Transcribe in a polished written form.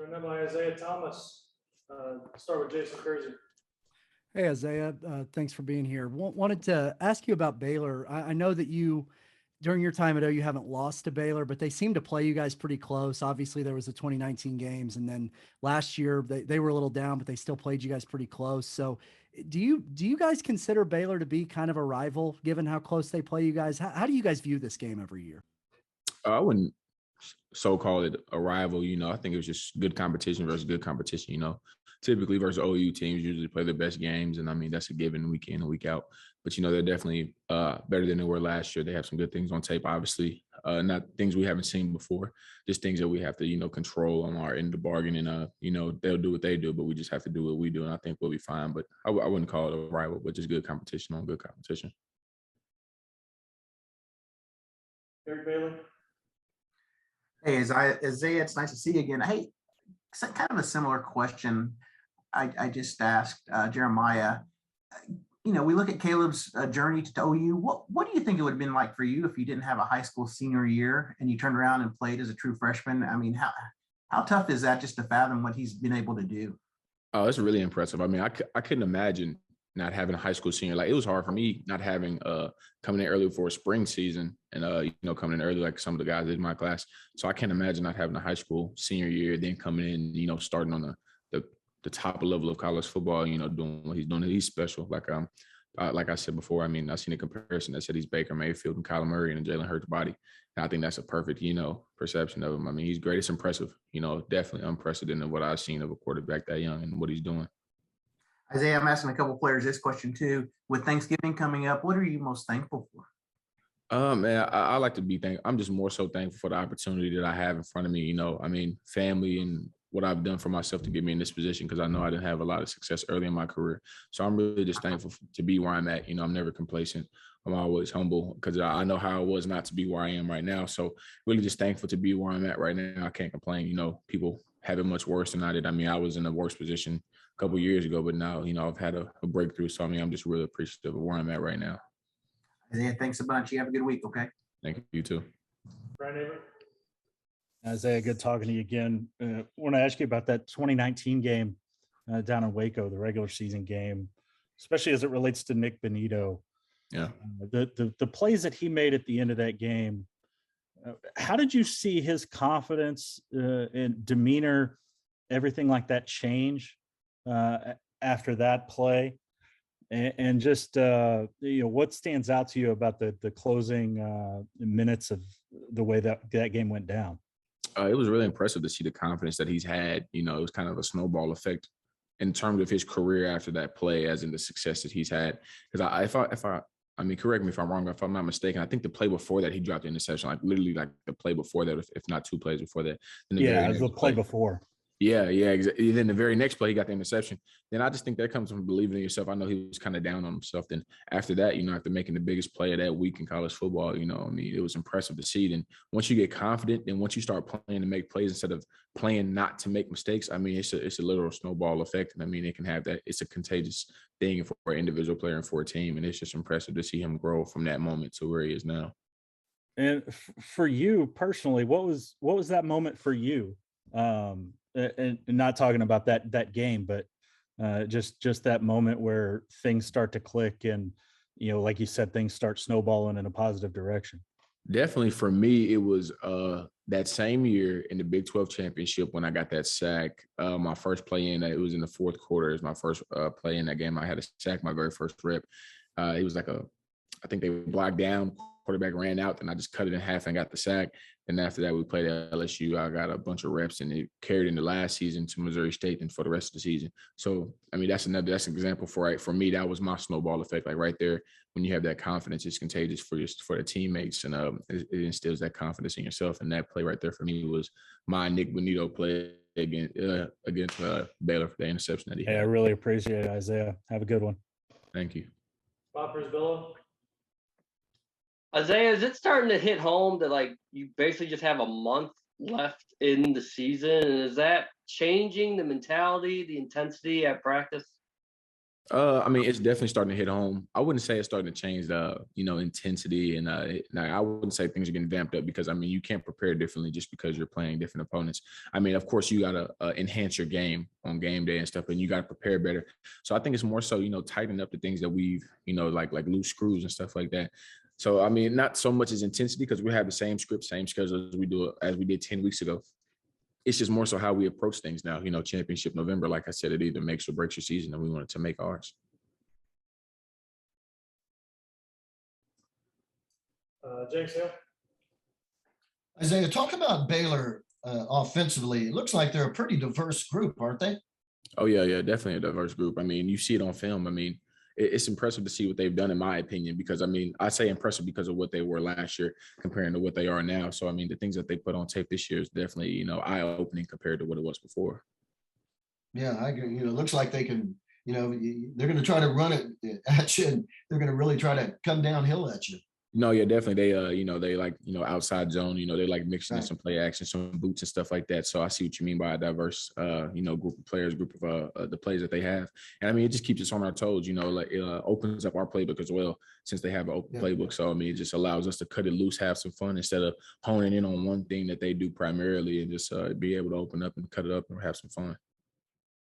Joined by Isaiah Thomas. Start with Jason Kersey. Hey, Isaiah, thanks for being here. Wanted to ask you about Baylor. I know that you, during your time at OU, you haven't lost to Baylor, but they seem to play you guys pretty close. Obviously, there was the 2019 games, and then last year they were a little down, but they still played you guys pretty close. So do you guys consider Baylor to be kind of a rival, given how close they play you guys? How do you guys view this game every year? I wouldn't so call it a rival. I think it was just good competition versus good competition. Typically versus OU teams usually play their best games, and I mean that's a given week in and week out. But they're definitely better than they were last year. They have some good things on tape, obviously, not things we haven't seen before, just things that we have to control on our end of the bargain. And they'll do what they do, but we just have to do what we do, and I think we'll be fine. But I wouldn't call it a rival, but just good competition on good competition. Eric Baylor. Hey, Isaiah, it's nice to see you again. Hey, kind of a similar question I just asked Jeremiah. We look at Caleb's journey to OU. What do you think it would have been like for you if you didn't have a high school senior year and you turned around and played as a true freshman? I mean, how tough is that just to fathom what he's been able to do? Oh, it's really impressive. I mean, I couldn't imagine not having a high school senior. Like, it was hard for me not having coming in early for a spring season and coming in early like some of the guys in my class. So I can't imagine not having a high school senior year, then coming in, starting on the top level of college football, doing what he's doing. He's special. Like I said before, I mean, I've seen a comparison that said he's Baker Mayfield and Kyler Murray and Jalen Hurts' body. And I think that's a perfect, perception of him. I mean, he's great. It's impressive, definitely unprecedented what I've seen of a quarterback that young and what he's doing. Isaiah, I'm asking a couple players this question too. With Thanksgiving coming up, what are you most thankful for? Man, I like to be thankful. I'm just more so thankful for the opportunity that I have in front of me. I mean, family and what I've done for myself to get me in this position, because I know I didn't have a lot of success early in my career. So I'm really just thankful to be where I'm at. I'm never complacent. I'm always humble because I know how it was not to be where I am right now. So really just thankful to be where I'm at right now. I can't complain. People have it much worse than I did. I mean, I was in a worse position a couple of years ago, but now, I've had a breakthrough. So, I mean, I'm just really appreciative of where I'm at right now. Isaiah, thanks a bunch. You have a good week, okay? Thank you. You too. Brian Avery. Isaiah, good talking to you again. I want to ask you about that 2019 game down in Waco, the regular season game, especially as it relates to Nick Benito. Yeah. The plays that he made at the end of that game, how did you see his confidence and demeanor, everything like that change after that play? And just, what stands out to you about the closing minutes of the way that game went down? It was really impressive to see the confidence that he's had. It was kind of a snowball effect in terms of his career after that play, as in the success that he's had. Because I mean, correct me if I'm wrong, but if I'm not mistaken, I think the play before that, he dropped the interception, like literally like the play before that, if not two plays before that. Yeah, it was the play before. Yeah, exactly. Then the very next play, he got the interception. Then I just think that comes from believing in yourself. I know he was kind of down on himself. Then after that, after making the biggest play of that week in college football, I mean, it was impressive to see. Then once you get confident, then once you start playing to make plays instead of playing not to make mistakes, I mean, it's a literal snowball effect. And I mean, it can have that. It's a contagious thing for an individual player and for a team. And it's just impressive to see him grow from that moment to where he is now. And for you personally, what was that moment for you? And not talking about that game, but just that moment where things start to click and, like you said, things start snowballing in a positive direction. Definitely for me, it was that same year in the Big 12 championship when I got that sack. My first play it was in the fourth quarter. It was my first play in that game. I had a sack my very first rep. It was I think they blocked down, quarterback ran out, and I just cut it in half and got the sack. And after that, we played at LSU. I got a bunch of reps, and it carried into last season to Missouri State and for the rest of the season. So, I mean, that's an example for me. That was my snowball effect. Like right there, when you have that confidence, it's contagious for the teammates, and it instills that confidence in yourself. And that play right there for me was my Nick Benito play against Baylor for the interception that he had. I really appreciate it, Isaiah. Have a good one. Thank you. Bob Brisbillo. Isaiah, is it starting to hit home that you basically just have a month left in the season? And is that changing the mentality, the intensity at practice? I mean, it's definitely starting to hit home. I wouldn't say it's starting to change the, intensity, and I wouldn't say things are getting vamped up because I mean, you can't prepare differently just because you're playing different opponents. I mean, of course, you gotta enhance your game on game day and stuff, and you gotta prepare better. So I think it's more so, tightening up the things that we've, like loose screws and stuff like that. So I mean, not so much as intensity because we have the same script, same schedule as we did 10 weeks ago. It's just more so how we approach things now. Championship November, like I said, it either makes or breaks your season, and we wanted to make ours. James Hill. Isaiah, talk about Baylor offensively. It looks like they're a pretty diverse group, aren't they? Oh yeah, definitely a diverse group. I mean, you see it on film. I mean, it's impressive to see what they've done, in my opinion, because I mean, I say impressive because of what they were last year comparing to what they are now. So I mean, the things that they put on tape this year is definitely, eye-opening compared to what it was before. Yeah, I agree. It looks like they can, they're going to try to run it at you, and they're going to really try to come downhill at you. No, yeah, definitely. They like, outside zone, they like mixing in Right. some play action, some boots and stuff like that. So I see what you mean by a diverse, group of players, group of the plays that they have. And I mean, it just keeps us on our toes, like it opens up our playbook as well, since they have an open playbook. So, I mean, it just allows us to cut it loose, have some fun instead of honing in on one thing that they do primarily, and just be able to open up and cut it up and have some fun.